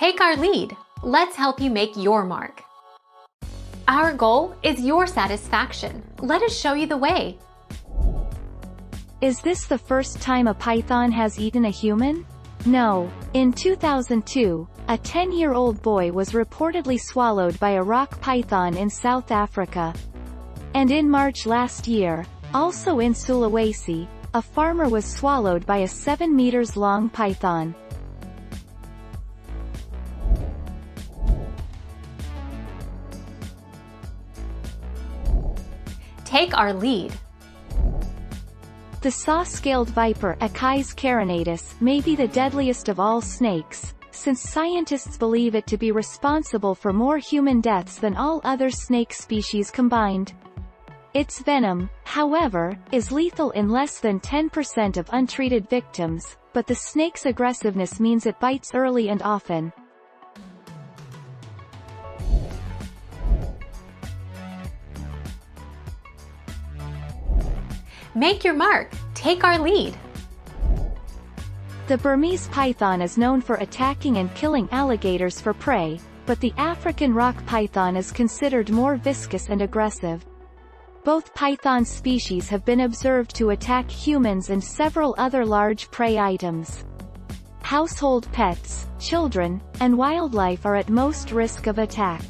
Take our lead. Let's help you make your mark. Our goal is your satisfaction. Let us show you the way. Is this the first time a python has eaten a human? No. In 2002, a 10-year-old boy was reportedly swallowed by a rock python in South Africa. And in March last year, also in Sulawesi, a farmer was swallowed by a 7 meters long python. Take our lead. The saw-scaled viper Echis carinatus may be the deadliest of all snakes, since scientists believe it to be responsible for more human deaths than all other snake species combined. Its venom, however, is lethal in less than 10% of untreated victims, but the snake's aggressiveness means it bites early and often. Make your mark. Take our lead. The Burmese python is known for attacking and killing alligators for prey, but the African rock python is considered more viscous and aggressive. Both python species have been observed to attack humans and several other large prey items. Household pets, children, and wildlife are at most risk of attack.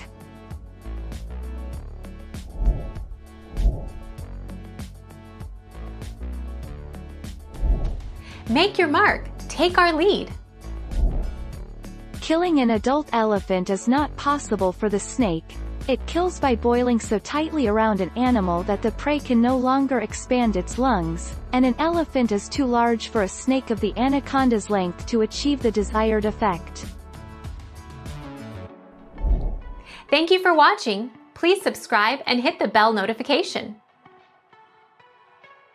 Make your mark. Take our lead. Killing an adult elephant is not possible for the snake. It kills by boiling so tightly around an animal that the prey can no longer expand its lungs, and an elephant is too large for a snake of the anaconda's length to achieve the desired effect. Thank you for watching. Please subscribe and hit the bell notification.